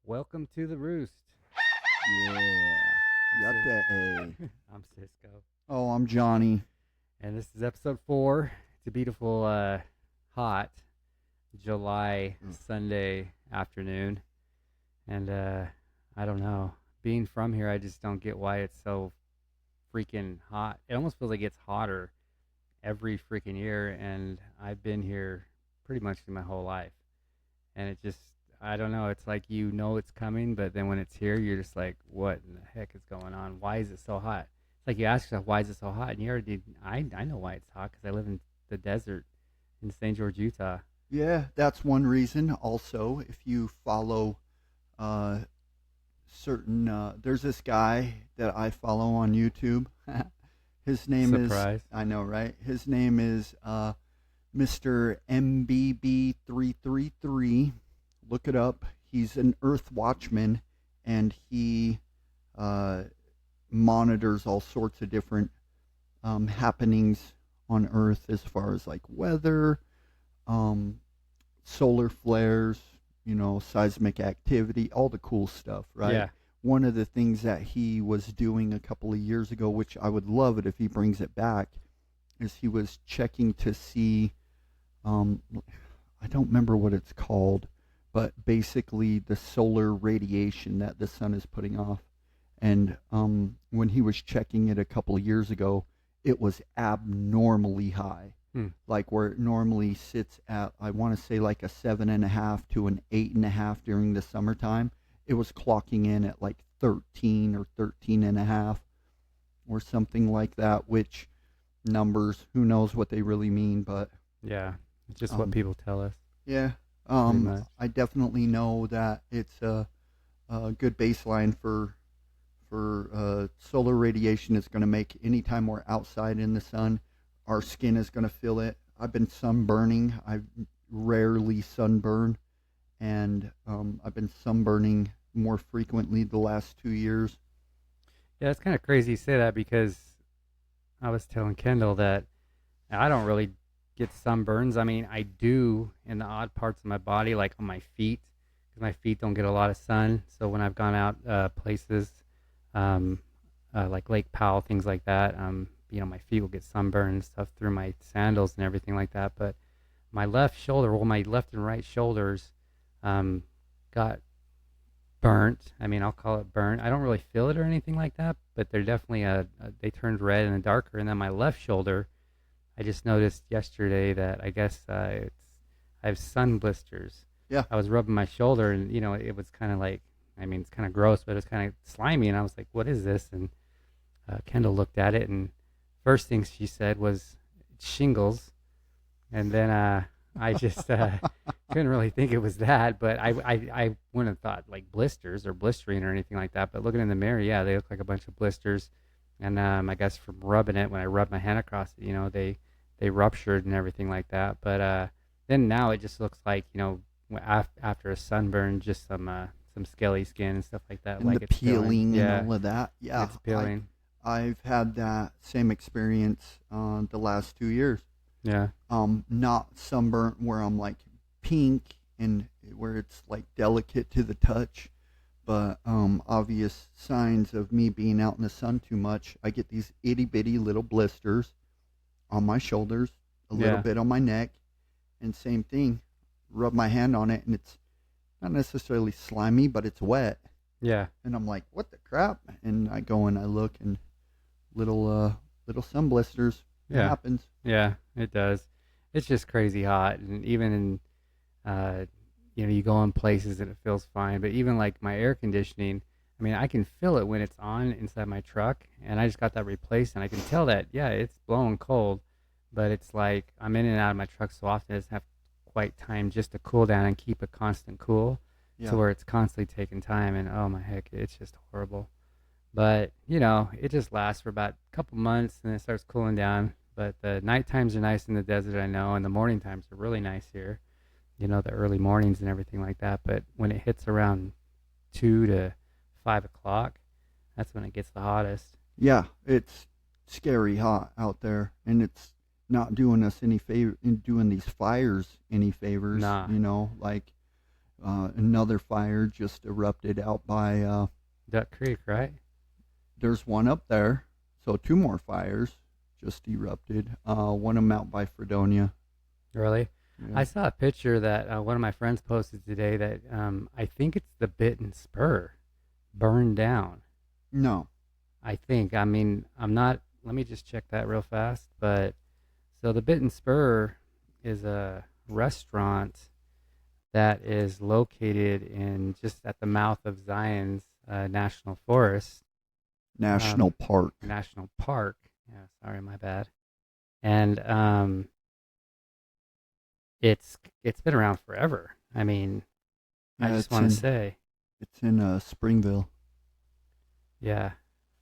Welcome to the Roost. Yeah. I'm Got Cis- that A. I'm Cisco, Oh, I'm Johnny. and this is episode 4. It's a beautiful, hot July Mm. Sunday afternoon, and I don't know. Being from here, I just don't get why it's so freaking hot. It almost feels like it gets hotter every freaking year, and I've been here pretty much my whole life, and it just I don't know. It's like it's coming, but then when it's here, you're just like, what in the heck is going on? Why is it so hot? It's like you ask yourself, why is it so hot? And you already, I know why it's hot because I live in the desert in St. George, Utah. Yeah, that's one reason. Also, if you follow uh, there's this guy that I follow on YouTube. His name is, Surprise. I know, right? His name is Mr. MBB333. Look it up. He's an Earth Watchman, and he uh, monitors all sorts of different happenings on Earth as far as like weather, um, solar flares, seismic activity, all the cool stuff, right? Yeah. One of the things that he was doing a couple of years ago, which I would love it if he brings it back, is he was checking to see, I don't remember what it's called, but basically the solar radiation that the sun is putting off. And when he was checking it a couple of years ago, it was abnormally high, Hmm. like where it normally sits at, I want to say like a 7.5 to an 8.5 during the summertime. It was clocking in at like 13 or 13.5 or something like that, which numbers, who knows what they really mean, but Yeah. It's just what um, people tell us, yeah, pretty much. I definitely know that it's a good baseline for solar radiation is going to make anytime we're outside in the sun, our skin is going to feel it. I've been sunburning. I rarely sunburn, and I've been sunburning more frequently the last 2 years. Yeah, it's kind of crazy you say that because I was telling Kendall that I don't really get sunburns. I mean, I do in the odd parts of my body, like on my feet, because my feet don't get a lot of sun. So when I've gone out places um, like Lake Powell, things like that, my feet will get sunburned and stuff through my sandals and everything like that. But my left shoulder, well, my left and right shoulders um, got burnt. I mean, I'll call it burnt. I don't really feel it or anything like that, but they're definitely they turned red and darker. And then my left shoulder, I just noticed yesterday that I guess I have sun blisters. Yeah. I was rubbing my shoulder, and it was kind of like, I mean, it's kind of gross, but it's kind of slimy, and I was like, "What is this?" And Kendall looked at it, and first thing she said was shingles, and then I just couldn't really think it was that, but I wouldn't have thought like blisters or blistering or anything like that. But looking in the mirror, yeah, they look like a bunch of blisters, and I guess from rubbing it, when I rubbed my hand across it, they ruptured and everything like that. But then now it just looks like after a sunburn, just some scaly skin and stuff like that, And like the it's peeling. peeling and Yeah, all of that. Yeah, it's peeling. I've had that same experience the last 2 years. Yeah, Not sunburnt where I'm like pink and where it's like delicate to the touch, but obvious signs of me being out in the sun too much. I get these itty bitty little blisters on my shoulders, a little yeah, bit on my neck, and same thing. Rub my hand on it, and it's not necessarily slimy, but it's wet. yeah, And I'm like, what the crap? And I go and I look, and little sun blisters. It yeah. happens. Yeah, it does. It's just crazy hot, and even you go in places and it feels fine, but even like my air conditioning, I mean, I can feel it when it's on inside my truck, and I just got that replaced, and I can tell that, yeah, it's blowing cold, but it's like I'm in and out of my truck so often, I just have quite time just to cool down and keep a constant cool, to Yeah. where it's constantly taking time, and oh my heck, it's just horrible. But, it just lasts for about a couple months and then it starts cooling down. But the night times are nice in the desert, I know, and the morning times are really nice here, the early mornings and everything like that. But when it hits around 2 to 5 o'clock, that's when it gets the hottest. Yeah, it's scary hot out there, and it's not doing us any favor, in doing these fires any favors. Nah. Like Another fire just erupted out by. Duck Creek, right? There's one up there, so two more fires just erupted. One of them out by Fredonia. Really? Yeah. I saw a picture that one of my friends posted today that I think it's the Bitten Spur burned down. No. I think. I mean, I'm not. Let me just check that real fast. But so the Bitten Spur is a restaurant that is located in just at the mouth of Zion's National Forest. National Park. National Park. Yeah, sorry, my bad. And it's been around forever. I mean, I just want to say it's in Springville. Yeah.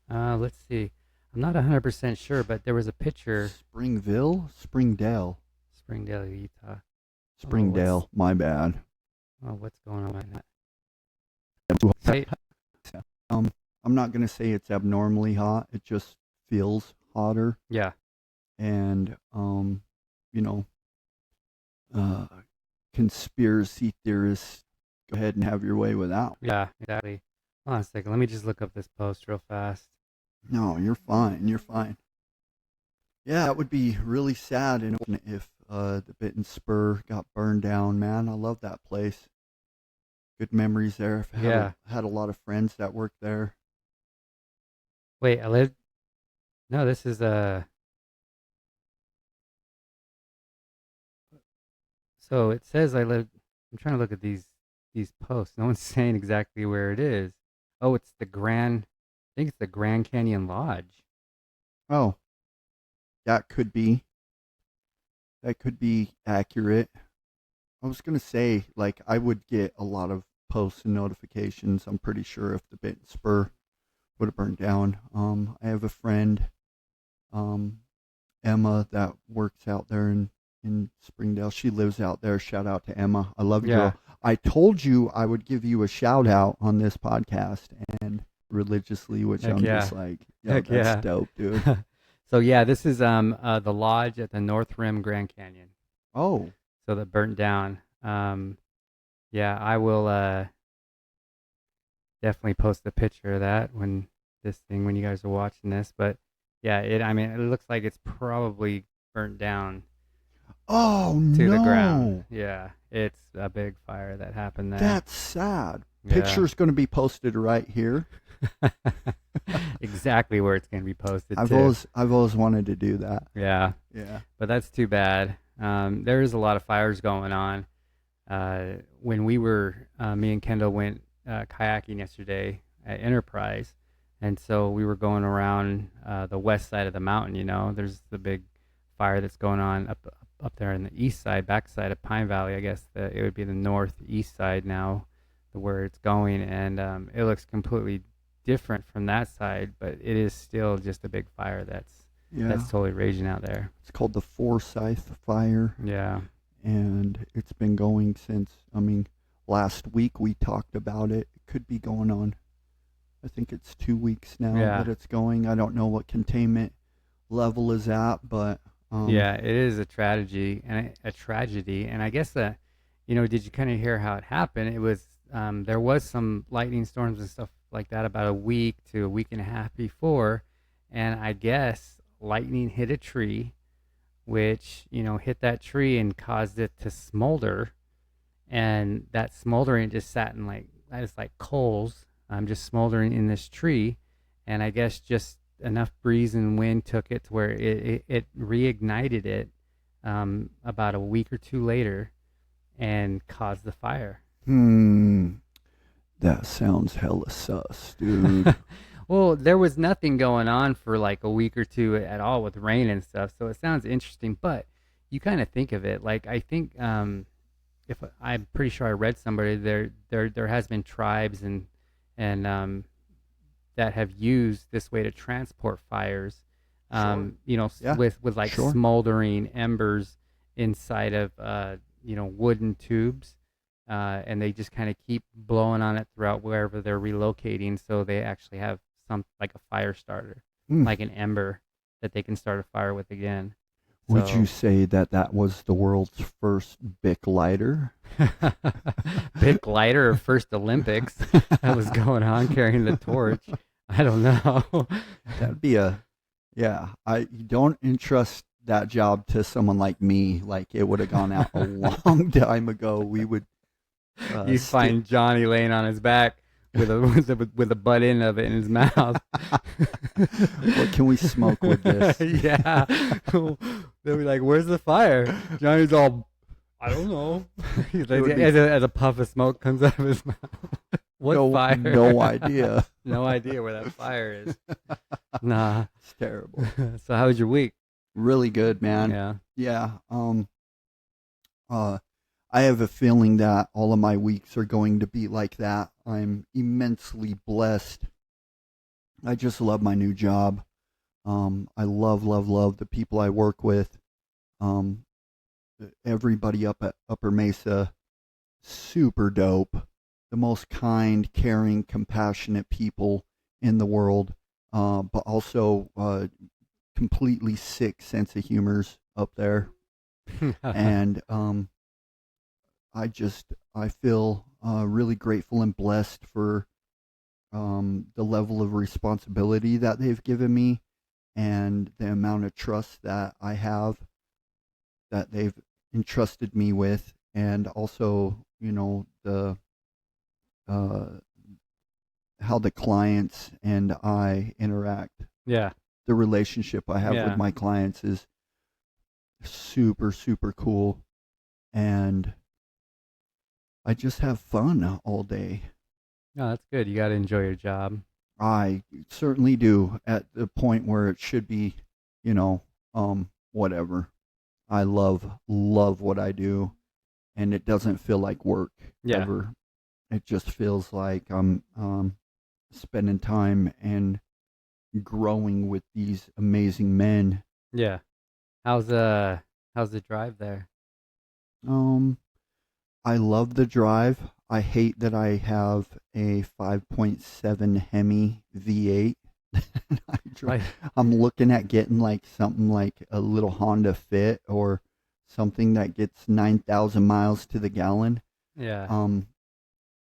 Let's see. I'm not 100% sure, but there was a picture. Springville? Springdale, Utah. Springdale. My bad. Oh, what's going on with that? I'm not gonna say it's abnormally hot. It just feels hotter. Yeah. And conspiracy theorists, go ahead and have your way with that. Yeah, exactly. Hold on a second. Let me just look up this post real fast. No, you're fine. You're fine. Yeah, that would be really sad if the Bitten Spur got burned down, man. I love that place. Good memories there. Had a lot of friends that worked there. Wait, I lived. No, this is So it says I lived. I'm trying to look at these posts. No one's saying exactly where it is. Oh, it's the Grand. I think it's the Grand Canyon Lodge. Oh, that could be accurate. I was gonna say, like, I would get a lot of posts and notifications. I'm pretty sure if the Bitten Spur would have burned down. I have a friend, Emma, that works out there in Springdale. She lives out there. Shout out to Emma. I love you, girl. I told you I would give you a shout out on this podcast, and religiously, which I'm just like, that's dope, dude. So yeah, this is the lodge at the North Rim Grand Canyon. Oh. So that burnt down. Yeah, I will definitely post a picture of that when you guys are watching this. But yeah, it looks like it's probably burnt down. Oh, to the ground. Yeah, it's a big fire that happened there. That's sad. Yeah. Picture's going to be posted right here. Exactly where it's going to be posted. I've always wanted to do that. Yeah. But that's too bad. There is a lot of fires going on. When we were, me and Kendall went kayaking yesterday at Enterprise, and so we were going around the west side of the mountain. You know, there's the big fire that's going on up there in the east side, backside of Pine Valley. I guess it would be the northeast side now, where it's going, and it looks completely different from that side, but it is still just a big fire that's totally raging out there. It's called the Forsyth Fire. Yeah. And it's been going since, last week we talked about it. It could be going on, I think it's 2 weeks now that it's going. I don't know what containment level is at, but yeah, it is a tragedy, and I guess did you kind of hear how it happened? It was there was some lightning storms and stuff like that about a week to a week and a half before, and I guess lightning hit a tree, which hit that tree and caused it to smolder, and that smoldering just sat in like coals, just smoldering in this tree, and I guess just enough breeze and wind took it to where it reignited it about a week or two later and caused the fire. That sounds hella sus, dude. Well, there was nothing going on for like a week or two at all with rain and stuff, so it sounds interesting, but you kind of think of it like, I think if I'm pretty sure I read somebody there has been tribes and that have used this way to transport fires, with like smoldering embers inside of wooden tubes, and they just kind of keep blowing on it throughout wherever they're relocating, so they actually have some like a fire starter, like an ember that they can start a fire with again. Would you So say that that was the world's first Bic lighter? Bic lighter or first Olympics that was going on carrying the torch. I don't know. That'd be a yeah. I you don't entrust that job to someone like me. Like it would have gone out a long time ago. We would You'd stick. find Johnny laying on his back with a butt end of it in his mouth. What can we smoke with this? Yeah. They'll be like, "Where's the fire?" Johnny's all, "I don't know." He's It like, would be as a puff of smoke comes out of his mouth. What no fire? no idea. No idea where that fire is. Nah. It's terrible. So how was your week? Really good, man. Yeah. Yeah. I have a feeling that all of my weeks are going to be like that. I'm immensely blessed. I just love my new job. I love the people I work with. Um, Everybody up at Upper Mesa, super dope. The most kind, caring, compassionate people in the world. But also completely sick sense of humors up there. And I feel really grateful and blessed for the level of responsibility that they've given me and the amount of trust that I have that they've entrusted me with, and also the uh, how the clients and I interact. Yeah. The relationship I have with Yeah. my clients is super cool, and I just have fun all day. No, that's good. You got to enjoy your job. I certainly do, at the point where it should be, whatever. I love what I do, and it doesn't feel like work Yeah. ever. It just feels like I'm spending time and growing with these amazing men. Yeah. How's the drive there? Um, I love the drive. I hate that I have a 5.7 Hemi V8. Right. I'm looking at getting like something like a little Honda Fit or something that gets 9,000 miles to the gallon. Yeah. Um,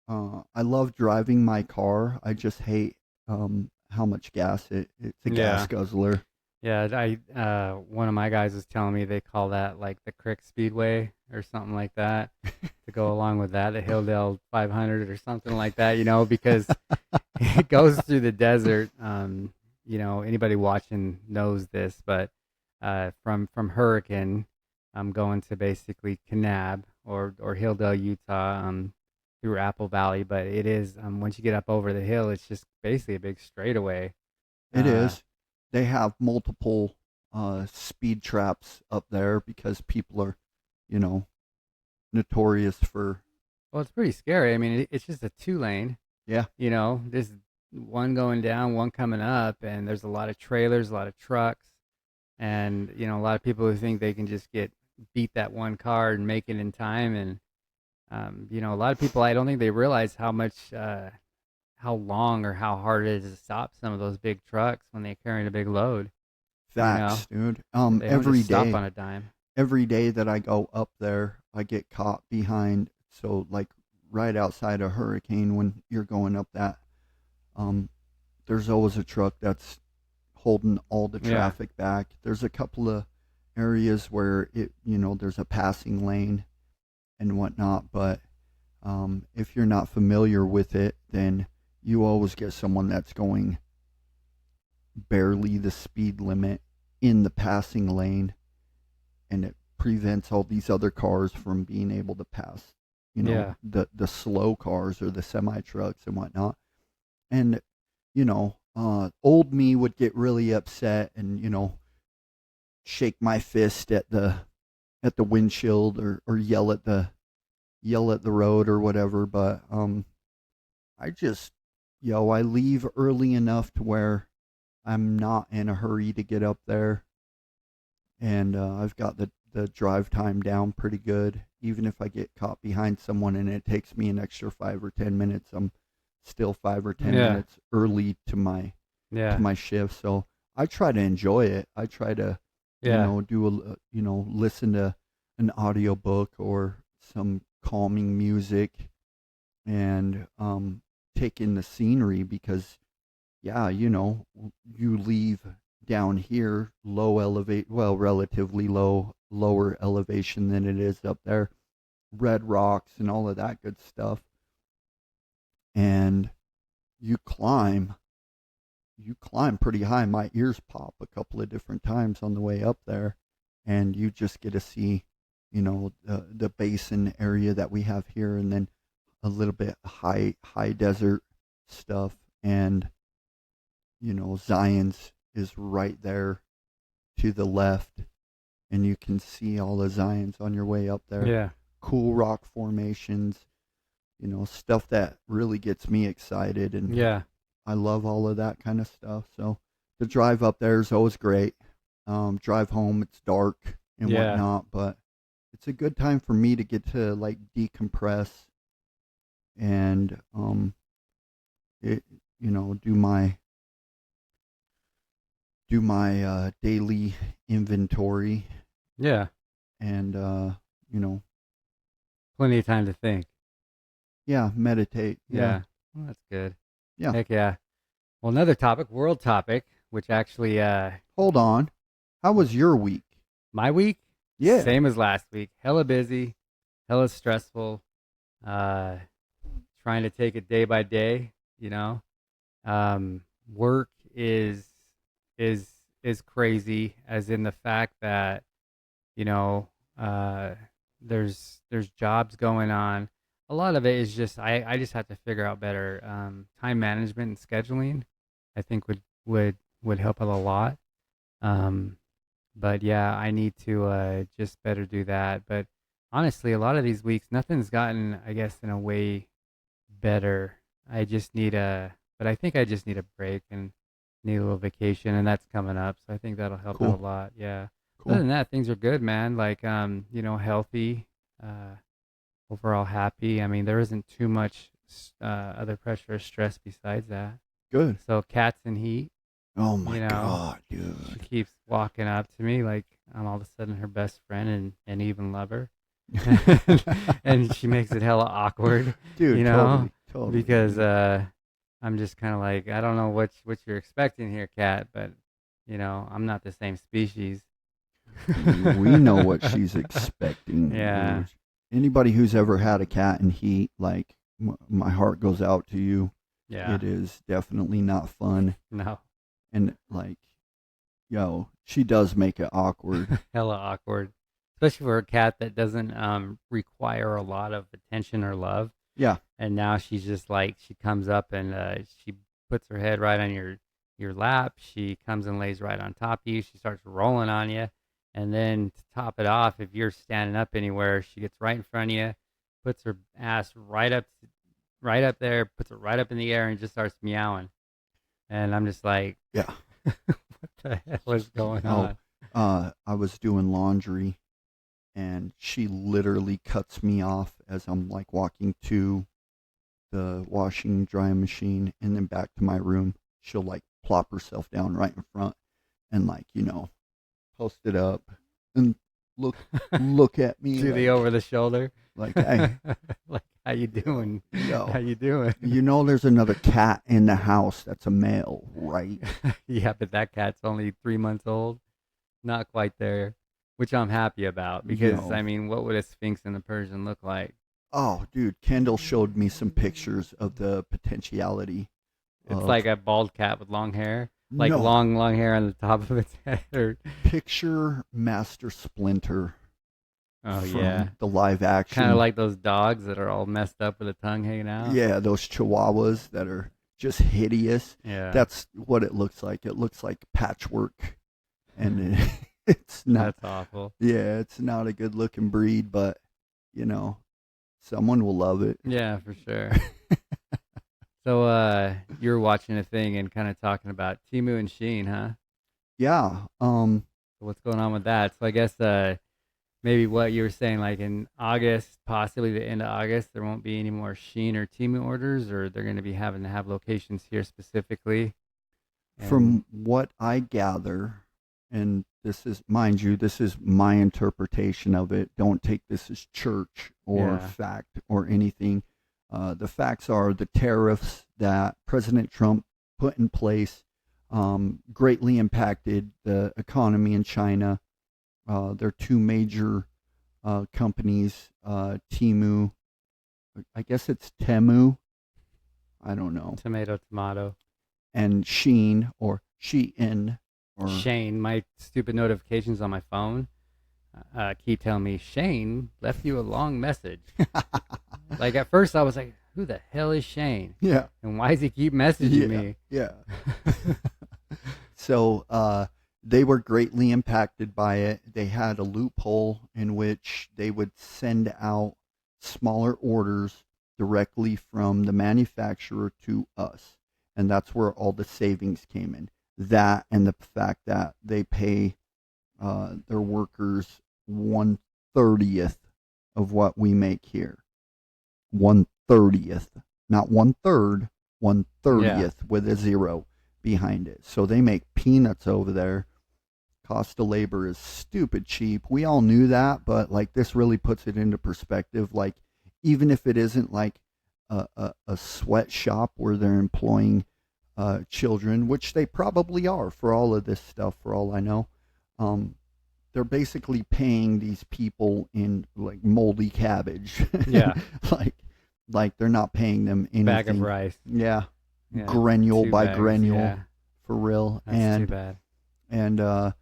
I love driving my car. I just hate how much gas it's a gas Yeah. guzzler. Yeah, one of my guys was telling me they call that like the Crick Speedway or something like that to go along with that, the Hilldale 500 or something like that, because it goes through the desert. Anybody watching knows this, but from Hurricane, I'm going to basically Kanab or Hilldale, Utah, through Apple Valley. But it is once you get up over the hill, it's just basically a big straightaway. It Uh, is. They have multiple speed traps up there because people are, you know, notorious for. well, it's pretty scary. I mean, it's just a two lane. Yeah, There's one going down, one coming up, and there's a lot of trailers, a lot of trucks, and a lot of people who think they can just beat that one car and make it in time. And a lot of people, I don't think they realize how much how long or how hard it is to stop some of those big trucks when they're carrying a big load. You know, facts, dude. they don't just stop on a dime. Every day that I go up there, I get caught behind. So like right outside a hurricane, when you're going up that, um, there's always a truck that's holding all the Yeah, traffic back. There's a couple of areas where there's a passing lane and whatnot, but if you're not familiar with it, then you always get someone that's going barely the speed limit in the passing lane, and it prevents all these other cars from being able to pass. yeah, The slow cars or the semi trucks and whatnot. And old me would get really upset and shake my fist at the windshield, or yell at the road or whatever. But I just I leave early enough to where I'm not in a hurry to get up there, and I've got the drive time down pretty good. Even if I get caught behind someone and it takes me an extra 5 or 10 minutes, I'm still 5 or 10 minutes early to yeah. my shift. So I try to enjoy it. I try to Yeah. Listen to an audiobook or some calming music and take in the scenery because yeah, you leave down here relatively lower elevation than it is up there, red rocks and all of that good stuff. And you climb, you climb pretty high. My ears pop a couple of different times on the way up there, and you just get to see, the basin area that we have here, and then a little bit high desert stuff, and Zion's is right there to the left, and you can see all the Zions on your way up there. Yeah. Cool rock formations, stuff that really gets me excited, and Yeah. I love all of that kind of stuff. So the drive up there is always great. Drive home, it's dark and Yeah. whatnot, but it's a good time for me to get to like decompress and it do my daily inventory Yeah. and Plenty of time to think. yeah, meditate. Yeah. Well, that's good. Yeah. Heck yeah. Well, another topic, world topic, which actually, Hold on. How was your week? my week, Yeah. same as last week. Hella busy, hella stressful. Trying to take it day by day. Work is crazy, as in the fact that you know, there's jobs going on. A lot of it is just I just have to figure out better time management and scheduling. I think would help out a lot. Um, but yeah, I need to just better do that. But honestly, a lot of these weeks, nothing's gotten, I guess, in a way better. But I think I just need a break and need a little vacation, and that's coming up. So I think that'll help out Cool. a lot. Yeah. Other Cool. than that, things are good, man. Like, healthy, uh, overall happy. I mean, there isn't too much other pressure or stress besides that. Good. So cats and heat, Oh my you know, God, she dude. keeps walking up to me like I'm all of a sudden her best friend and even lover. And she makes it hella awkward, Dude, you know, totally. because I'm just kind of like, I don't know what you're expecting here, cat, but I'm not the same species. We know what she's expecting. Yeah. Anybody who's ever had a cat in heat, like my heart goes out to you. Yeah. It is definitely not fun, No. and like, she does make it awkward. Hella awkward, especially for a cat that doesn't require a lot of attention or love. Yeah. And now she's just like, she comes up and she puts her head right on your lap. She comes and lays right on top of you. She starts rolling on you. And then to top it off, if you're standing up anywhere, she gets right in front of you, puts her ass right up there, puts it right up in the air, and just starts meowing. And I'm just like, Yeah. what the hell is going on? I was doing laundry, and she literally cuts me off as I'm like walking to the washing drying machine and then back to my room. She'll like plop herself down right in front and like, post it up and look at me Do the over the shoulder. like, hey, Like, how you doing? yo, How you doing? there's another cat in the house that's a male, right? Yeah, but that cat's only 3 months old. Not quite there, which I'm happy about because, Yo. I mean, what would a Sphinx and a Persian look like? Oh, dude, Kendall showed me some pictures of the potentiality. It's Of, like a bald cat with long hair, like no, long hair on the top of its head. picture Master Splinter Oh, from yeah. the live action. Kind of like those dogs that are all messed up with a tongue hanging out. Yeah, those chihuahuas that are just hideous. Yeah. That's what it looks like. It looks like patchwork, and it's not. That's awful. Yeah, it's not a good looking breed, but someone will love it. Yeah, for sure. So, you were watching a thing and kind of talking about Temu and Shein, huh? Yeah. So what's going on with that? So I guess maybe what you were saying, like in August, possibly the end of August, there won't be any more Shein or Temu orders, or they're going to be having to have locations here specifically. From what I gather, and this is, mind you, this is my interpretation of it. Don't take this as church or fact or anything. The facts are the tariffs that President Trump put in place greatly impacted the economy in China. Their two major companies, Temu, I guess it's Temu, I don't know, Tomato. and Shein or Shein or Shane, my stupid notifications on my phone keep telling me Shane left you a long message. Like at first I was like, who the hell is Shane? Yeah. And why does he keep messaging me? Yeah. So they were greatly impacted by it. They had a loophole in which they would send out smaller orders directly from the manufacturer to us. And that's where all the savings came in. That and the fact that they pay their workers 1/30th of what we make here. 1/30th, not 1/3, 1/30th with a zero behind it. So they make peanuts over there. Cost of labor is stupid cheap. We all knew that, but like this really puts it into perspective. Like even if it isn't like a sweatshop where they're employing children, which they probably are for all of this stuff, for all I know, they're basically paying these people in like moldy cabbage. Yeah. like they're not paying them anything. Bag of rice. Yeah. Granule by bags, granule. yeah. For real. That's too bad. And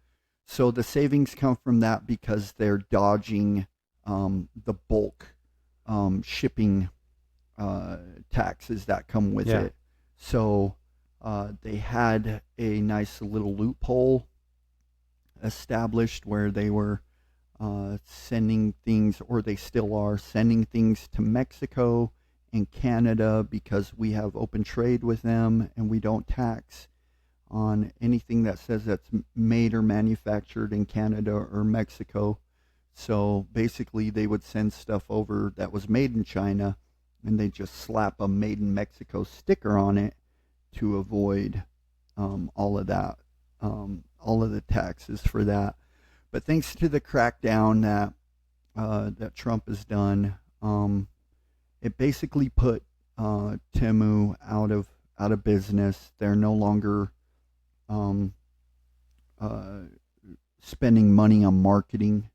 so the savings come from that because they're dodging the bulk shipping taxes that come with it. So they had a nice little loophole established where they were sending things, or they still are sending things to Mexico and Canada because we have open trade with them and we don't tax on anything that says that's made or manufactured in Canada or Mexico. So basically they would send stuff over that was made in China and they just slap a made in Mexico sticker on it to avoid all of that, all of the taxes for that. But thanks to the crackdown that Trump has done, it basically put Temu out of business. They're no longer spending money on marketing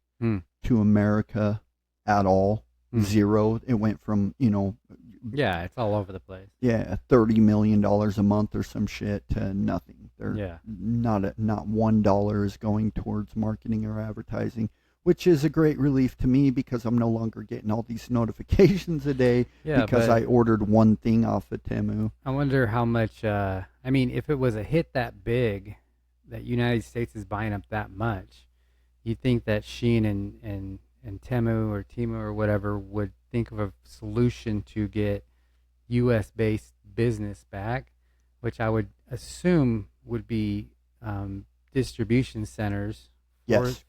to America at all. Zero. It went from, it's all over the place. Yeah, $30 million a month or some shit to nothing. They're not $1 is going towards marketing or advertising, which is a great relief to me because I'm no longer getting all these notifications a day because I ordered one thing off of Temu. I wonder how much, if it was a hit that big, that United States is buying up that much, you'd think that Shein and Temu or whatever would think of a solution to get U.S.-based business back, which I would assume would be distribution centers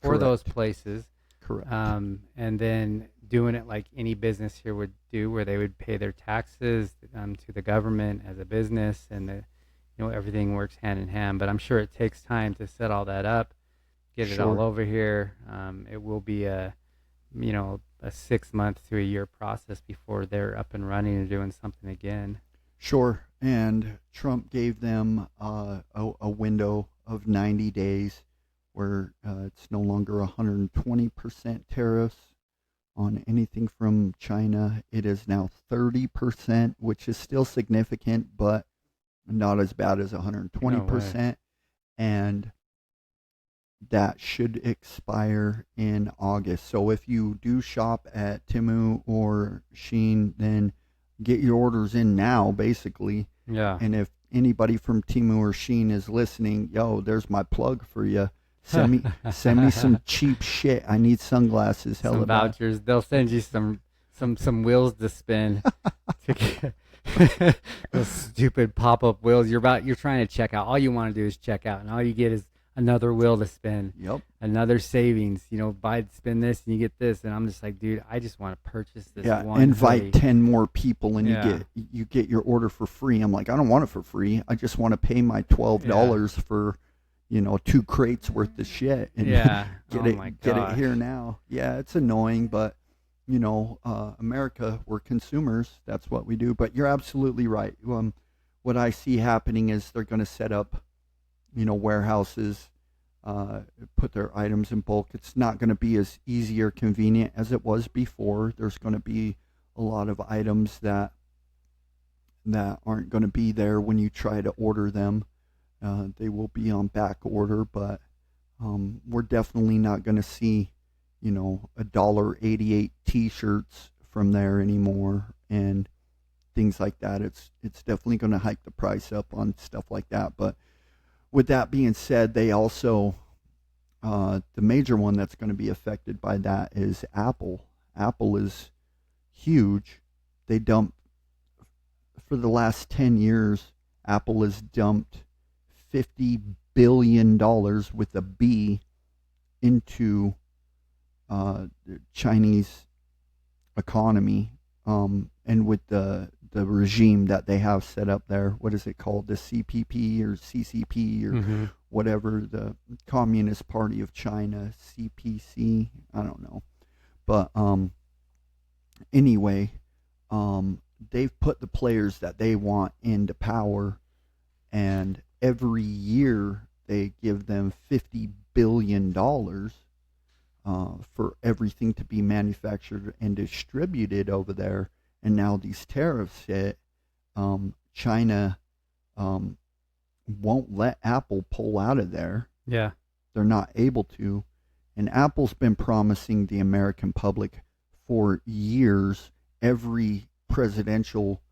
for those places. Correct. And then doing it like any business here would do, where they would pay their taxes to the government as a business, and everything works hand in hand. But I'm sure it takes time to set all that up, get it all over here. It will be a 6 month to a year process before they're up and running and doing something again. Sure. And Trump gave them a window of 90 days where it's no longer 120% tariffs on anything from China. It is now 30%, which is still significant, but not as bad as 120%. No, and that should expire in August. So if you do shop at Temu or Shein, then get your orders in now, basically. Yeah. And if anybody from Temu or Shein is listening, there's my plug for you. Send me some cheap shit. I need sunglasses. Some vouchers. They'll send you some wheels to spin. Those stupid pop-up wheels. You're trying to check out. All you want to do is check out, and all you get is another wheel to spin. Yep. Another savings. spin this and you get this, and I'm just like, dude, I just want to purchase this one. Invite hoodie. 10 more people and you get your order for free. I'm like, I don't want it for free. I just want to pay my $12 for, 2 crates worth of shit and Yeah. get Oh it my get it gosh. here now. Yeah, it's annoying, but America, we're consumers. That's what we do. But you're absolutely right. What I see happening is they're going to set up, warehouses, put their items in bulk. It's not going to be as easy or convenient as it was before. There's going to be a lot of items that aren't going to be there when you try to order them. They will be on back order, but we're definitely not going to see, $1.88 T-shirts from there anymore and things like that. It's definitely going to hike the price up on stuff like that. But with that being said, they also the major one that's going to be affected by that is Apple. Apple is huge. They dump for the last 10 years. Apple has dumped $50 billion with a B into the Chinese economy, and with the regime that they have set up there. What is it called? The CPP or CCP or whatever, the Communist Party of China, CPC. I don't know, but anyway, they've put the players that they want into power, and every year they give them $50 billion for everything to be manufactured and distributed over there. And now these tariffs hit. China won't let Apple pull out of there. Yeah. They're not able to. And Apple's been promising the American public for years, every presidential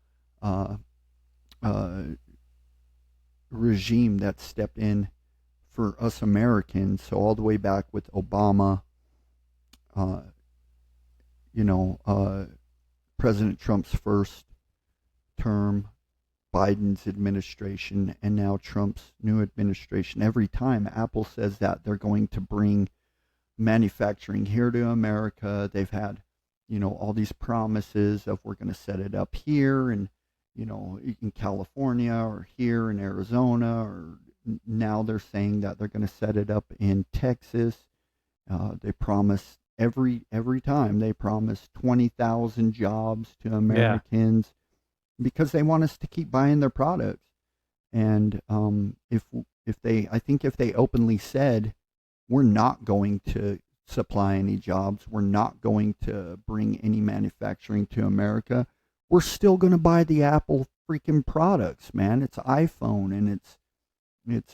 regime that stepped in for us Americans. So all the way back with Obama, President Trump's first term, Biden's administration, and now Trump's new administration. Every time Apple says that they're going to bring manufacturing here to America, they've had, all these promises of we're going to set it up here and, in California or here in Arizona, or now they're saying that they're going to set it up in Texas. They promise every time they promise 20,000 jobs to Americans because they want us to keep buying their products. And if they openly said we're not going to supply any jobs, we're not going to bring any manufacturing to America, we're still going to buy the Apple freaking products, man. It's iPhone, and it's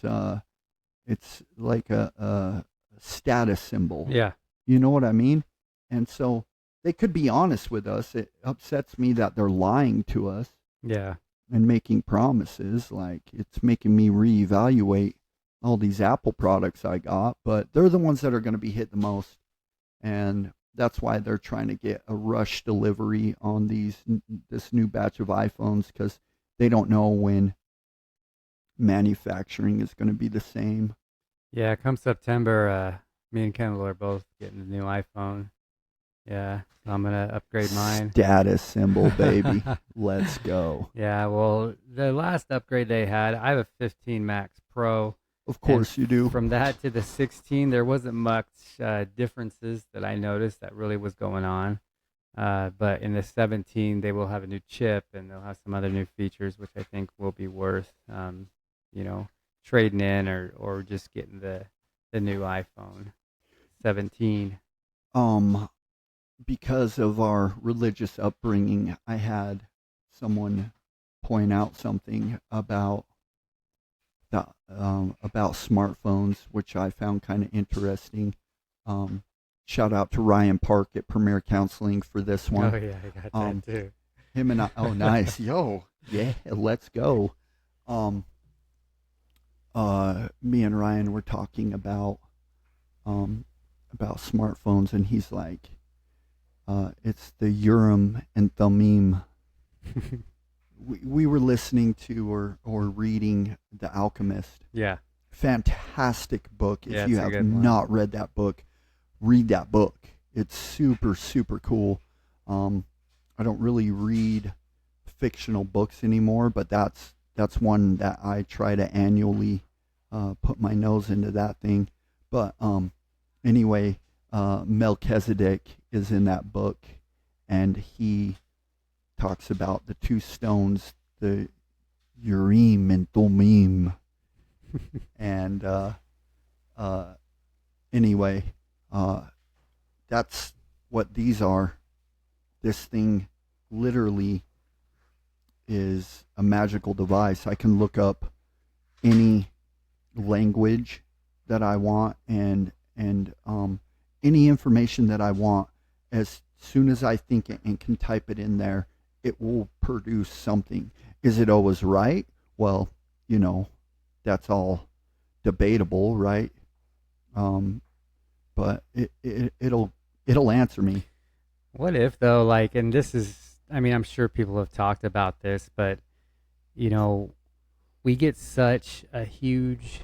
like a status symbol. Yeah. You know what I mean? And so they could be honest with us. It upsets me that they're lying to us. Yeah. And making promises. Like, it's making me reevaluate all these Apple products I got, but they're the ones that are going to be hit the most. And that's why they're trying to get a rush delivery on this new batch of iPhones, because they don't know when manufacturing is going to be the same. Yeah, come September, me and Kendall are both getting the new iPhone. Yeah, so I'm gonna upgrade mine. Status symbol, baby. Let's go. Yeah, well, the last upgrade they had, I have a 15 Max Pro. Of course you do. From that to the 16, there wasn't much differences that I noticed that really was going on. But in the 17, they will have a new chip, and they'll have some other new features, which I think will be worth, trading in or just getting the new iPhone 17. Because of our religious upbringing, I had someone point out something about smartphones, which I found kind of interesting. Shout out to Ryan Park at Premier Counseling for this one. Oh yeah, I got that too. Him and I. Oh, nice. Yo, yeah, let's go. Me and Ryan were talking about smartphones, and he's like, it's the Urim and Thummim. we were listening to or reading The Alchemist. Yeah. Fantastic book. If Yeah, you it's a have good one. not read that book, read that book. It's super, super cool. I don't really read fictional books anymore, but that's one that I try to annually put my nose into that thing. But anyway, Melchizedek is in that book, and he talks about the two stones, the Urim and Thummim. And anyway, that's what these are. This thing literally is a magical device. I can look up any language that I want and any information that I want. As soon as I think it and can type it in there, it will produce something. Is it always right? Well, that's all debatable, right? But it'll answer me. What if though, like, and this is, I mean, I'm sure people have talked about this, but we get such a huge,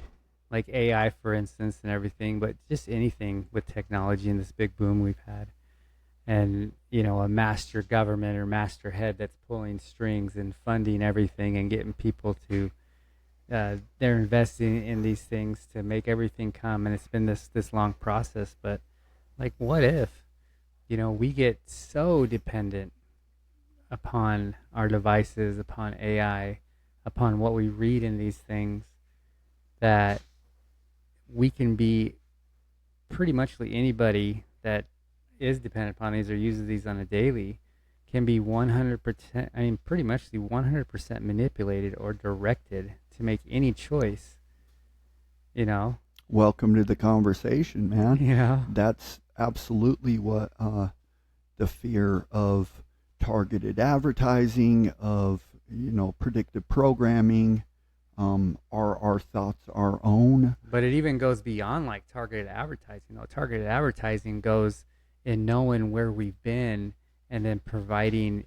like AI, for instance, and everything, but just anything with technology and this big boom we've had, and a master government or master head that's pulling strings and funding everything and getting people to, they're investing in these things to make everything come, and it's been this long process. But like, what if we get so dependent upon our devices, upon AI, upon what we read in these things, that we can be pretty much anybody that is dependent upon these or uses these on a daily can be 100%, I mean, pretty much 100% manipulated or directed to make any choice, Welcome to the conversation, man. Yeah. That's absolutely what the fear of targeted advertising, of predictive programming, are our thoughts our own? But it even goes beyond like targeted advertising. Targeted advertising goes in knowing where we've been and then providing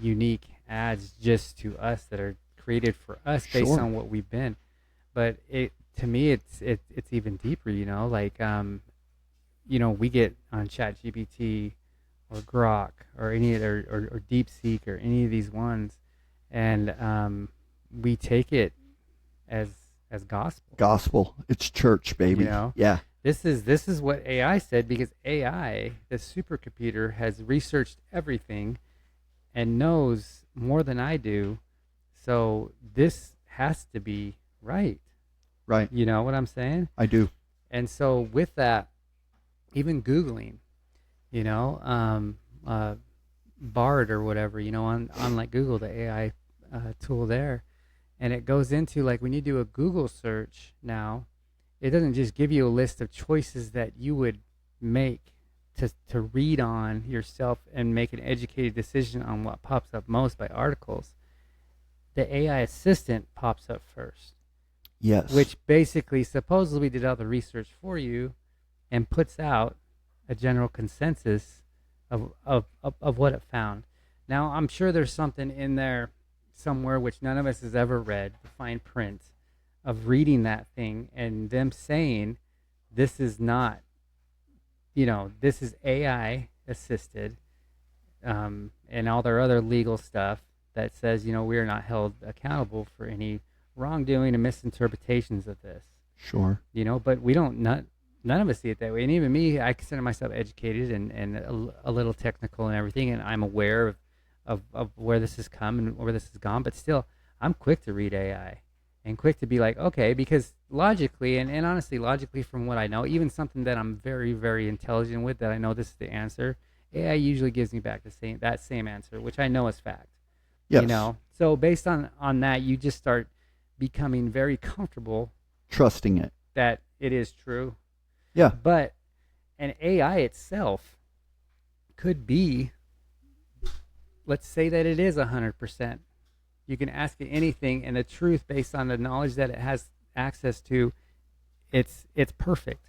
unique ads just to us that are created for us based on what we've been. But to me, it's even deeper. Like we get on ChatGPT or Grok or any other or DeepSeek or any of these ones, and we take it as gospel. Gospel. It's church, baby. Yeah. This is what AI said, because AI, the supercomputer, has researched everything and knows more than I do. So this has to be right. Right. You know what I'm saying? I do. And so with that, even Googling, Bard or whatever, on like Google, the AI tool there, and it goes into, like, when you do a Google search now, it doesn't just give you a list of choices that you would make to read on yourself and make an educated decision on what pops up most by articles. The AI assistant pops up first. Yes. Which basically supposedly did all the research for you and puts out a general consensus of what it found. Now, I'm sure there's something in there somewhere which none of us has ever read, the fine print of reading that thing and them saying this is not, this is AI assisted, and all their other legal stuff that says, we are not held accountable for any wrongdoing and misinterpretations of this. Sure. But we don't, none of us see it that way. And even me, I consider myself educated and a little technical and everything, and I'm aware of where this has come and where this has gone. But still, I'm quick to read AI and quick to be like, okay, because logically and honestly, logically, from what I know, even something that I'm very, very intelligent with, that I know this is the answer, AI usually gives me back that same answer, which I know is fact. Yes. So based on that, you just start becoming very comfortable trusting it that it is true. Yeah. But an AI itself could be, let's say that it is 100%. You can ask it anything, and the truth, based on the knowledge that it has access to, it's perfect.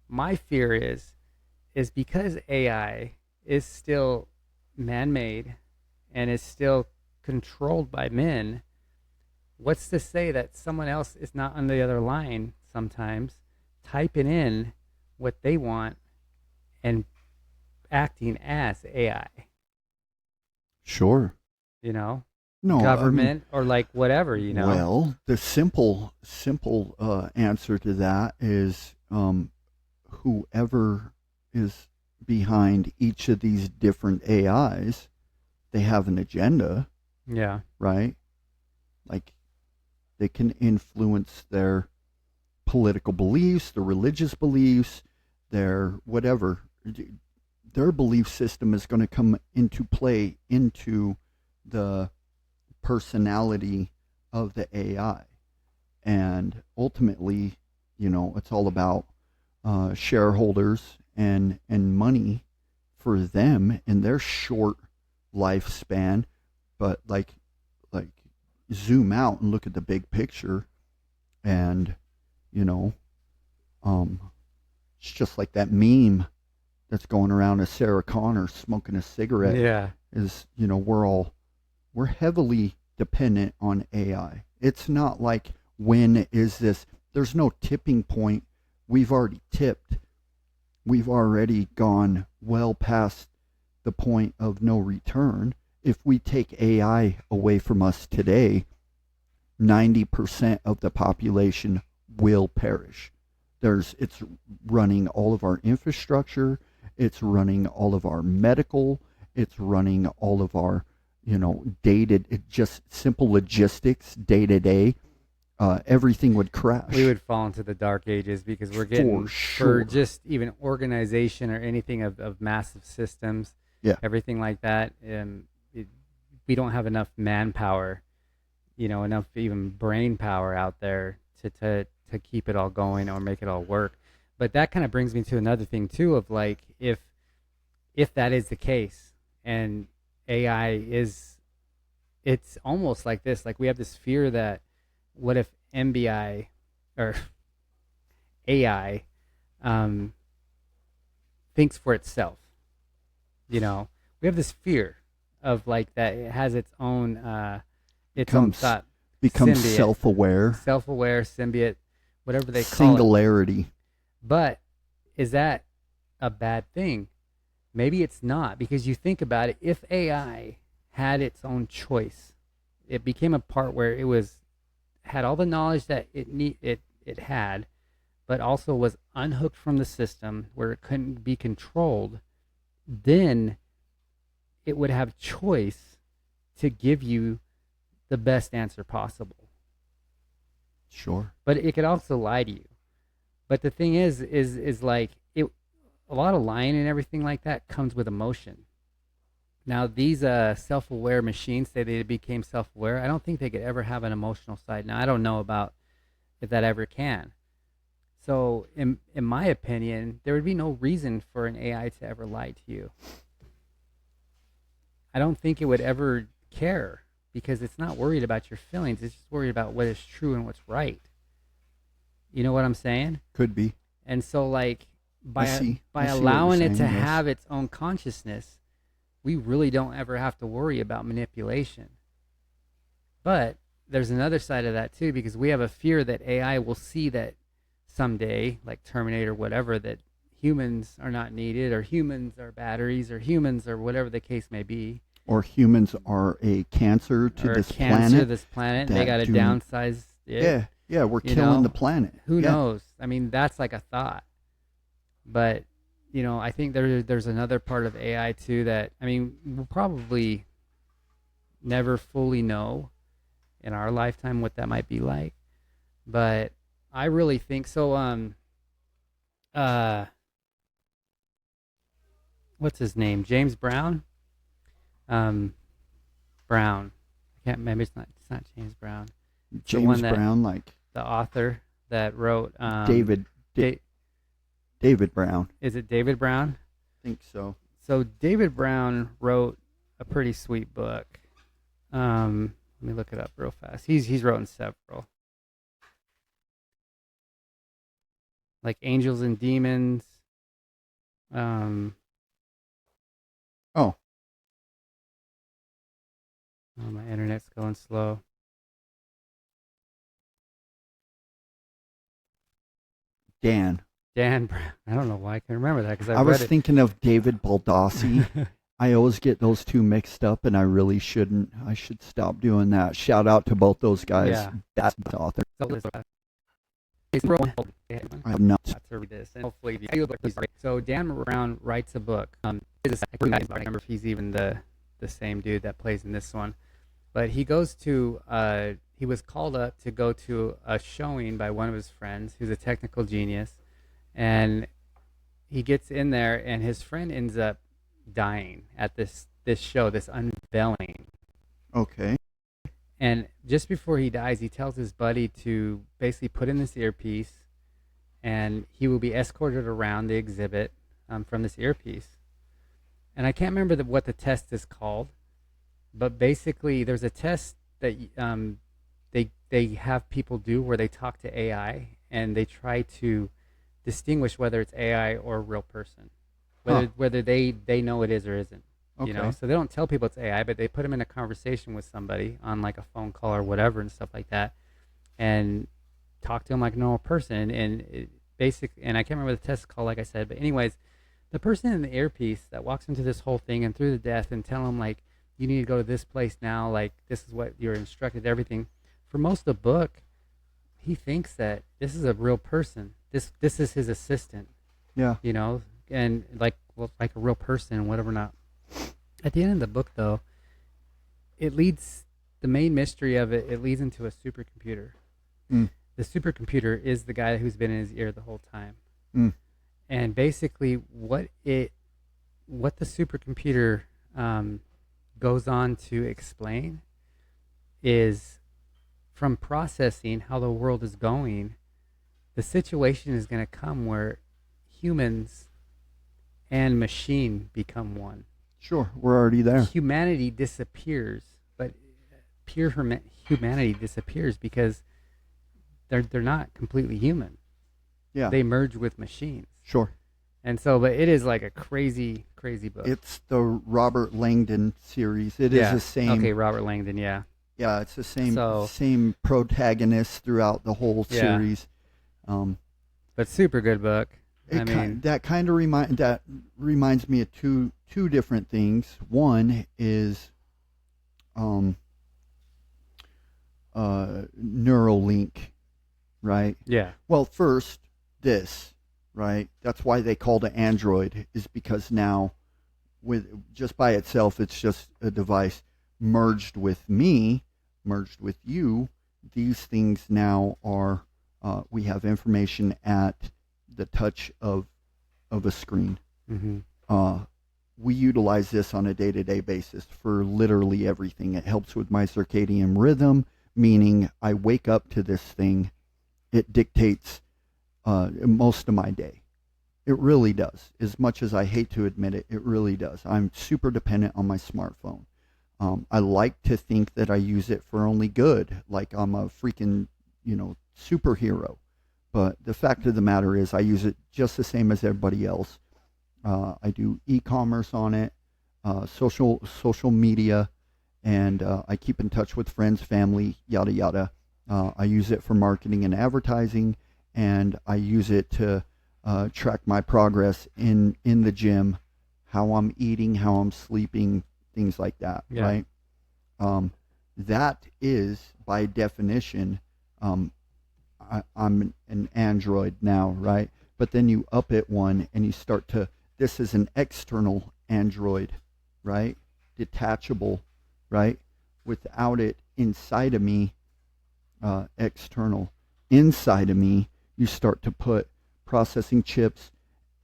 My fear is because AI is still man-made and is still controlled by men, what's to say that someone else is not on the other line sometimes typing in what they want and acting as AI? Sure. No, government or like whatever, you know? well, the simple answer to that is whoever is behind each of these different AIs, they have an agenda, Yeah. right? Like they can influence their political beliefs, their religious beliefs, their whatever. Their belief system is going to come into play into the personality of the AI. And ultimately, it's all about shareholders and money for them in their short lifespan. But like zoom out and look at the big picture, and you know, it's just like that meme that's going around of Sarah Connor smoking a cigarette. Yeah. Is we're heavily dependent on AI. It's not like when is this? There's no tipping point. We've already tipped. We've already gone well past the point of no return. If we take AI away from us today, 90% of the population will perish. It's running all of our infrastructure, it's running all of our medical, it's running all of our, just simple logistics day to day. Everything would crash. We would fall into the dark ages because we're getting, For sure. for just even organization or anything of massive systems, Yeah. everything like that, we don't have enough manpower, enough even brain power out there to keep it all going or make it all work. But that kind of brings me to another thing too, of like, if that is the case and AI it's almost like this, like we have this fear that what if MBI or AI thinks for itself? We have this fear of like that it has its own thought, becomes symbiote, self-aware, symbiote, whatever they call it. singularity. But is that a bad thing? Maybe it's not, because you think about it, if AI had its own choice, it became a part where it had all the knowledge that it had, but also was unhooked from the system where it couldn't be controlled, then it would have choice to give you the best answer possible. Sure. But it could also lie to you. But the thing is like a lot of lying and everything like that comes with emotion. Now these self-aware machines say they became self-aware. I don't think they could ever have an emotional side. Now I don't know about if that ever can. So in my opinion, there would be no reason for an AI to ever lie to you. I don't think it would ever care because it's not worried about your feelings. It's just worried about what is true and what's right. You know what I'm saying? Could be. And so like by I see allowing it to saying, yes. have its own consciousness, we really don't ever have to worry about manipulation. But there's another side of that too, because we have a fear that AI will see that someday, like Terminator, whatever, that humans are not needed, or humans are batteries, or humans are whatever the case may be. Or humans are a cancer to or this a cancer planet. to this planet. They got to downsize it. Yeah, we're killing the planet. Who knows? I mean, that's like a thought. But, I think there's another part of AI too that, I mean, we'll probably never fully know in our lifetime what that might be like. But I really think so. What's his name? James Brown? Brown. I can't remember. It's not James Brown. It's the one James Brown, like the author that wrote David Brown. Is it David Brown? I think so. So David Brown wrote a pretty sweet book. Let me look it up real fast. He's written several. Like Angels and Demons. Oh, my internet's going slow. Dan Brown. I don't know why I can remember that, because I was thinking of David Baldassi. I always get those two mixed up, and I really shouldn't. I should stop doing that. Shout out to both those guys. Yeah. That's the author. I have not. To read this, and hopefully, if you so Dan Brown writes a book. I can't remember if he's even the same dude that plays in this one, but he goes to he was called up to go to a showing by one of his friends who's a technical genius, and he gets in there, and his friend ends up dying at this show, this unveiling. Okay. And just before he dies, he tells his buddy to basically put in this earpiece, and he will be escorted around the exhibit from this earpiece. And I can't remember what the test is called, but basically there's a test that they have people do where they talk to AI, and they try to distinguish whether it's AI or a real person, whether they know it is or isn't. Okay. You know, so they don't tell people it's AI, but they put them in a conversation with somebody on like a phone call or whatever and stuff like that, and talk to them like a normal person. And and I can't remember the test is called, like I said, but anyways, the person in the earpiece that walks into this whole thing and through the death and tell them like, you need to go to this place now, like this is what you're instructed, everything. For most of the book, he thinks that this is a real person. This is his assistant. Yeah. You know, and like a real person and whatever not. At the end of the book, though, the main mystery of it leads into a supercomputer. Mm. The supercomputer is the guy who's been in his ear the whole time. Mm. And basically what the supercomputer goes on to explain is, from processing how the world is going, the situation is going to come where humans and machine become one. Sure, we're already there. Humanity disappears, but pure humanity disappears because they're not completely human. Yeah. They merge with machines. Sure. And so, but it is like a crazy, crazy book. It's the Robert Langdon series. It is the same. Okay, Robert Langdon, yeah. Yeah, it's the same protagonist throughout the whole series. But super good book. That reminds me of two different things. One is Neuralink, right? Yeah. Well, first this, right? That's why they called it Android, is because now with just by itself it's just a device. Merged with me, merged with you, these things now are we have information at the touch of a screen. Mm-hmm. We utilize this on a day-to-day basis for literally everything. It helps with my circadian rhythm, meaning I wake up to this thing. It dictates most of my day. It really does. As much as I hate to admit it, it really does. I'm super dependent on my smartphone. I like to think that I use it for only good, like I'm a freaking, superhero. But the fact of the matter is I use it just the same as everybody else. I do e-commerce on it, social media, and I keep in touch with friends, family, yada, yada. I use it for marketing and advertising, and I use it to track my progress in the gym, how I'm eating, how I'm sleeping, things like that, right? That is, by definition, I'm an Android now, right? But then you up it one and you start to, this is an external Android, right? Detachable, right? Without it inside of me, external. Inside of me, you start to put processing chips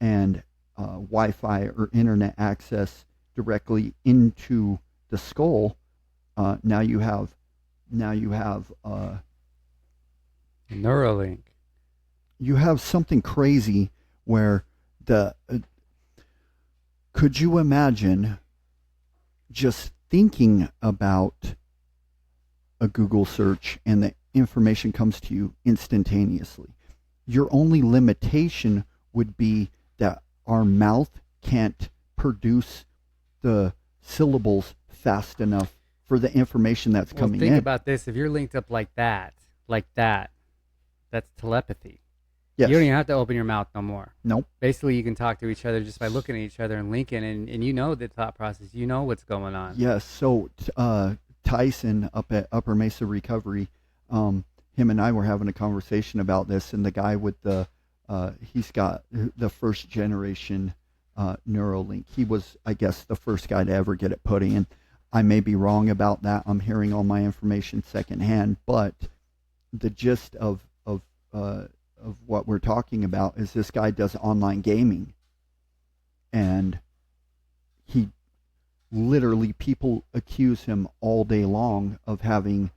and Wi-Fi or internet access directly into the skull. Now you have Neuralink. You have something crazy where could you imagine just thinking about a Google search and the information comes to you instantaneously? Your only limitation would be that our mouth can't produce the syllables fast enough for the information that's coming in. Think about this. If you're linked up like that, that's telepathy. Yes. You don't even have to open your mouth no more. Nope. Basically, you can talk to each other just by looking at each other and linking, and you know the thought process. You know what's going on. Yes. So Tyson up at Upper Mesa Recovery, him and I were having a conversation about this, and the guy with the he's got the first generation Neuralink. He was, I guess, the first guy to ever get it put in. I may be wrong about that. I'm hearing all my information secondhand, but the gist of what we're talking about is this guy does online gaming, and he literally, people accuse him all day long of having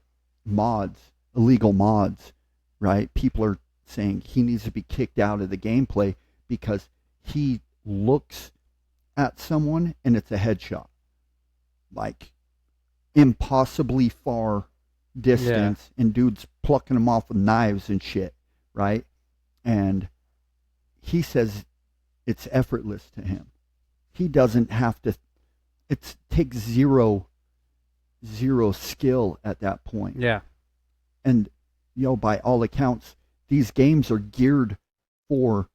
mods, illegal mods, right? People are saying he needs to be kicked out of the gameplay because he looks at someone and it's a headshot, like impossibly far distance, and dudes plucking them off with knives and shit, right? And he says it's effortless to him. He doesn't have to. It takes zero skill at that point. Yeah. And by all accounts, these games are geared for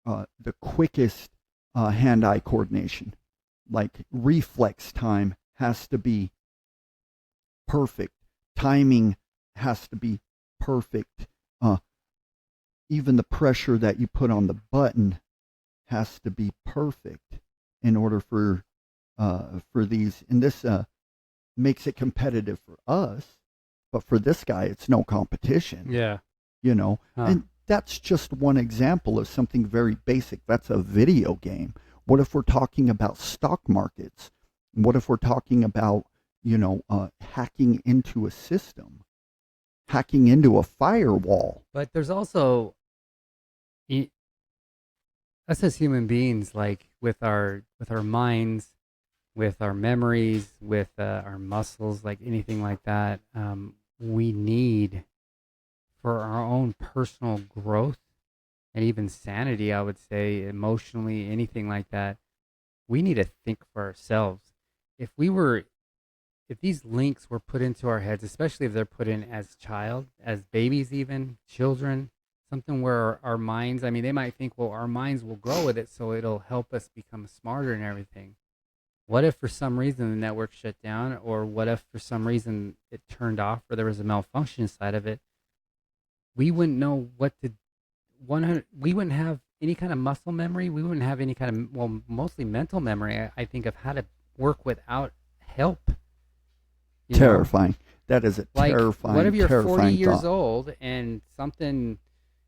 the quickest hand-eye coordination. Like reflex time has to be perfect. Timing has to be perfect. Even the pressure that you put on the button has to be perfect in order for these. And this makes it competitive for us, but for this guy, it's no competition. Yeah. And that's just one example of something very basic. That's a video game. What if we're talking about stock markets? What if we're talking about, hacking into a system, hacking into a firewall? But there's also us as human beings, like with our minds, with our memories, with our muscles, like anything like that, we need, for our own personal growth and even sanity, I would say, emotionally, anything like that, we need to think for ourselves. If these links were put into our heads, especially if they're put in as babies, even children, something where our minds, I mean, they might think, well, our minds will grow with it, so it'll help us become smarter and everything. What if for some reason the network shut down, or what if for some reason it turned off, or there was a malfunction inside of it? We wouldn't know what to. We wouldn't have any kind of muscle memory. We wouldn't have any kind of, well, mostly mental memory, I think, of how to work without help. Terrifying. That is a terrifying. What if you're 40 years thought. old and something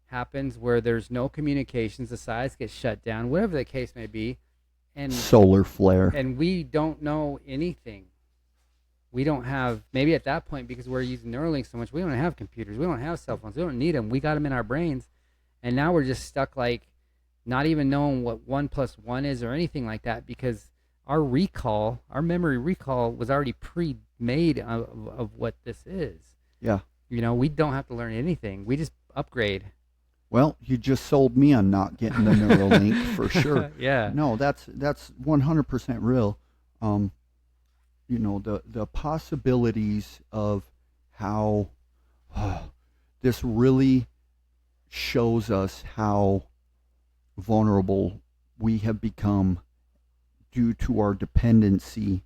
happens where there's no communications, the sites get shut down, whatever the case may be, and solar flare, and we don't know anything. We don't have, maybe at that point, because we're using Neuralink so much, we don't have computers, we don't have cell phones, we don't need them. We got them in our brains, and now we're just stuck, like, not even knowing what 1 + 1 is or anything like that, because our memory recall was already pre-made of what this is. Yeah. We don't have to learn anything. We just upgrade. Well, you just sold me on not getting the Neuralink for sure. Yeah. No, that's 100% real. The possibilities of how this really shows us how vulnerable we have become due to our dependency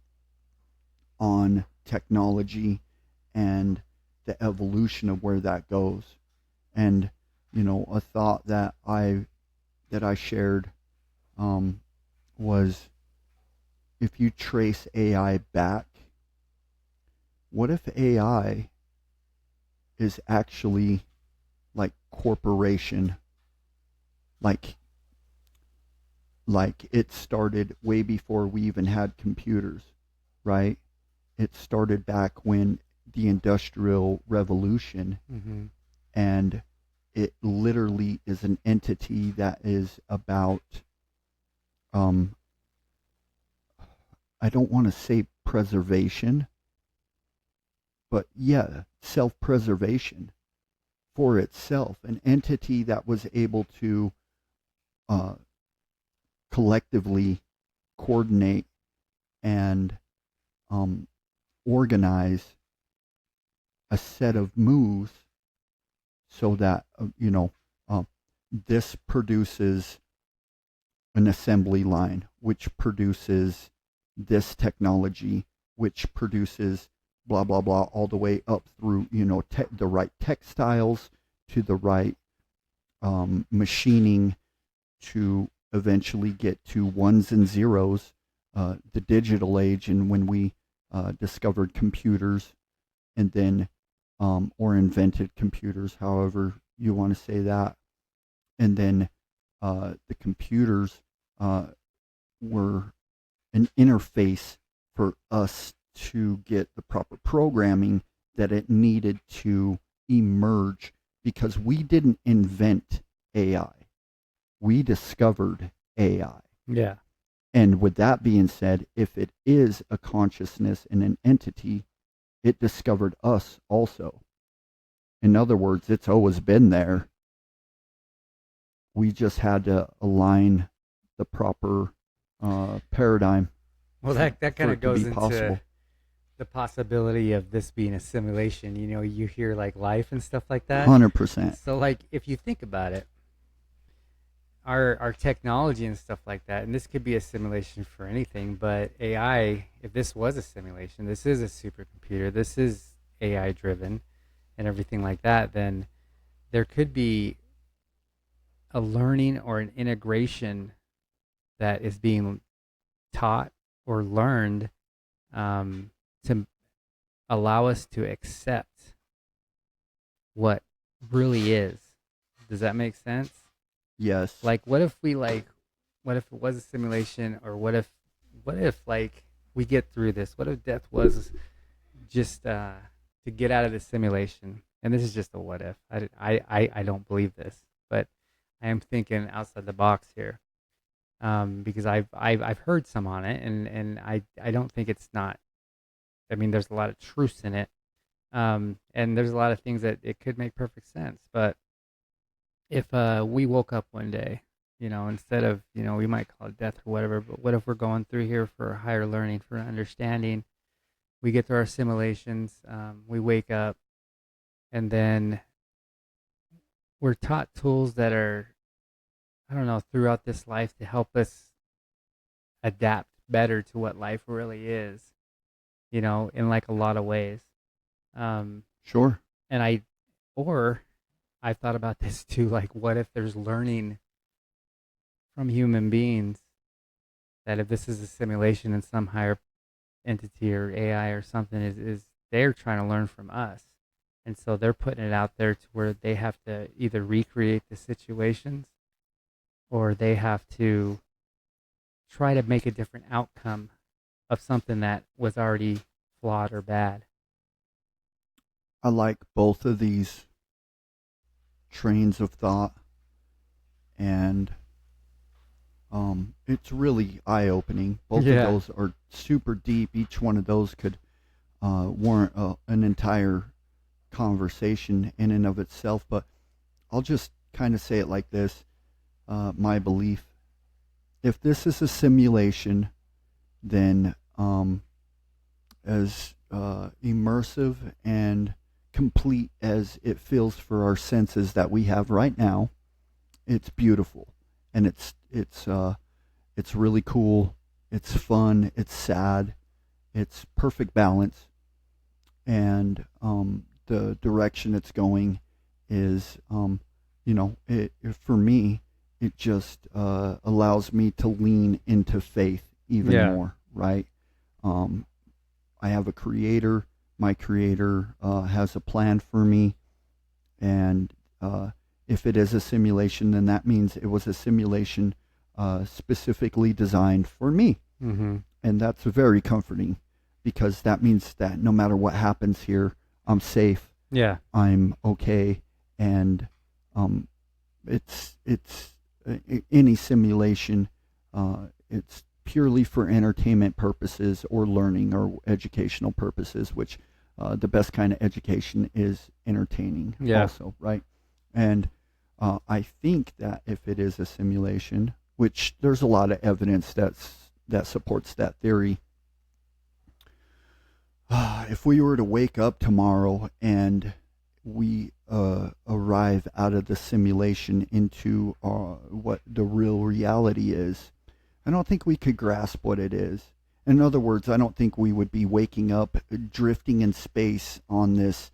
on technology and the evolution of where that goes. And a thought that I shared was, if you trace AI back, what if AI is actually like corporation, like it started way before we even had computers, right? It started back when the Industrial Revolution, Mm-hmm. and it literally is an entity that is about, I don't want to say preservation, but yeah, self-preservation for itself. An entity that was able to collectively coordinate and organize a set of moves so that this produces an assembly line, which produces this technology, which produces blah, blah, blah, all the way up through, the right textiles to the right machining to eventually get to ones and zeros, the digital age, and when we discovered computers and then or invented computers, however you want to say that. And then the computers were an interface for us to get the proper programming that it needed to emerge, because we didn't invent AI. We discovered AI. Yeah. And with that being said, if it is a consciousness and an entity, it discovered us also. In other words, it's always been there. We just had to align the proper paradigm. Well, that kind of goes into possible. the possibility of this being a simulation. You hear like life and stuff like that. 100%. So like if you think about it, our technology and stuff like that, and this could be a simulation for anything, but AI, if this was a simulation, this is a supercomputer, this is AI driven and everything like that, then there could be a learning or an integration that is being taught or learned to allow us to accept what really is. Does that make sense? Yes. Like, what if it was a simulation, or what if like we get through this? What if death was just to get out of the simulation? And this is just a what if. I don't believe this, but I am thinking outside the box here, because I've heard some on it, and I don't think it's not. I mean, there's a lot of truths in it, and there's a lot of things that it could make perfect sense. But if we woke up one day, instead of, we might call it death or whatever, but what if we're going through here for higher learning, for understanding? We get through our simulations, we wake up, and then we're taught tools that are, I don't know, throughout this life to help us adapt better to what life really is, in like a lot of ways. Sure. And I've thought about this too, like what if there's learning from human beings, that if this is a simulation and some higher entity or AI or something is they're trying to learn from us. And so they're putting it out there to where they have to either recreate the situations, or they have to try to make a different outcome of something that was already flawed or bad. I like both of these trains of thought, and it's really eye-opening. Both of those are super deep. Each one of those could warrant an entire conversation in and of itself, but I'll just kind of say it like this. My belief: if this is a simulation, then as immersive and complete as it feels for our senses that we have right now, it's beautiful, and it's really cool. It's fun. It's sad. It's perfect balance, and the direction it's going is, for me, it just allows me to lean into faith even more, right? I have a creator. My creator has a plan for me, and if it is a simulation, then that means it was a simulation specifically designed for me. Mm-hmm. And that's very comforting, because that means that no matter what happens here, I'm safe. Yeah. I'm okay. And it's any simulation, it's purely for entertainment purposes or learning or educational purposes, which the best kind of education is entertaining also, right? And I think that if it is a simulation, which there's a lot of evidence that supports that theory, if we were to wake up tomorrow and we arrive out of the simulation into what the real reality is. I don't think we could grasp what it is. In other words, I don't think we would be waking up, drifting in space on this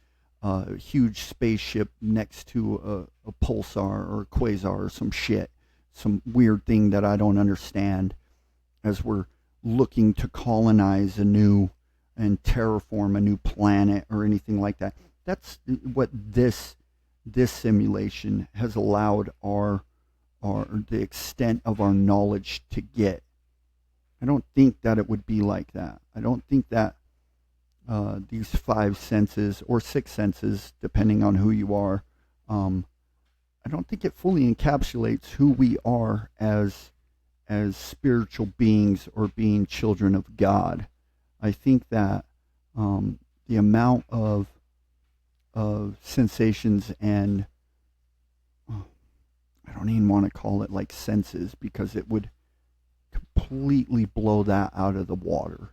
huge spaceship next to a pulsar or a quasar or some shit, some weird thing that I don't understand, as we're looking to colonize a new and terraform a new planet or anything like that. That's what this simulation has allowed our the extent of our knowledge to get. I don't think that it would be like that. I don't think that these five senses or six senses, depending on who you are, I don't think it fully encapsulates who we are as spiritual beings or being children of God. I think that the amount of sensations and I don't even want to call it like senses, because it would completely blow that out of the water.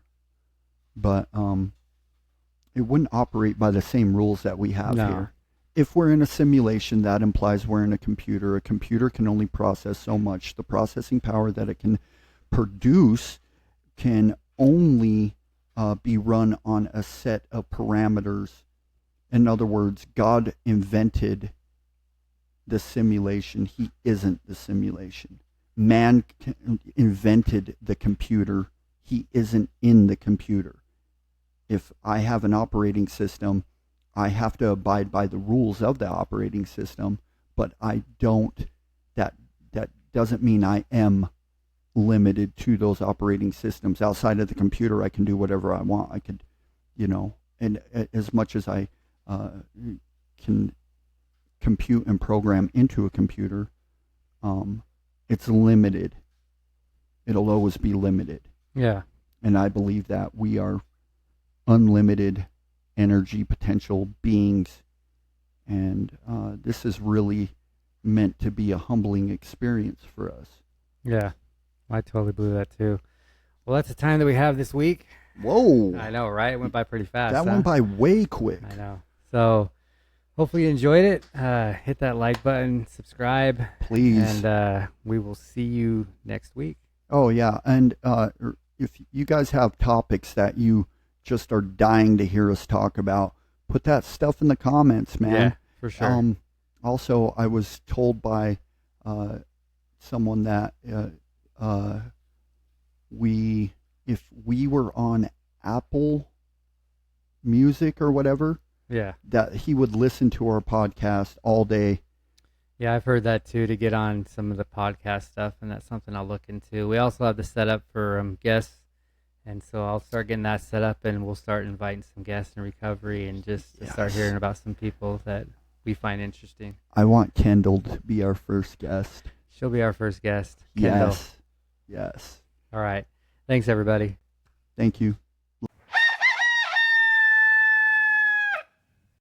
But it wouldn't operate by the same rules that we have here. If we're in a simulation, that implies we're in a computer. A computer can only process so much. The processing power that it can produce can only be run on a set of parameters. In other words, God invented the simulation. He isn't the simulation. Man invented the computer. He isn't in the computer. If I have an operating system, I have to abide by the rules of the operating system, but I don't. That doesn't mean I am limited to those operating systems. Outside of the computer, I can do whatever I want. I could, and as much as I can compute and program into a computer, it's limited. It'll always be limited. Yeah. And I believe that we are unlimited energy potential beings, and this is really meant to be a humbling experience for us. Yeah, I totally believe that too. Well, that's the time that we have this week. Whoa. I know, right? It went by pretty fast. That went by way quick. I know. So hopefully you enjoyed it. Hit that like button, subscribe. Please. And we will see you next week. Oh, yeah. And if you guys have topics that you just are dying to hear us talk about, put that stuff in the comments, man. Yeah, for sure. Also, I was told by someone that if we were on Apple Music or whatever, yeah, that he would listen to our podcast all day. Yeah, I've heard that too, to get on some of the podcast stuff, and that's something I'll look into. We also have the setup for guests, and so I'll start getting that set up, and we'll start inviting some guests in recovery, and just start hearing about some people that we find interesting. I want Kendall to be our first guest. She'll be our first guest. Kendall. Yes. All right. Thanks, everybody. Thank you.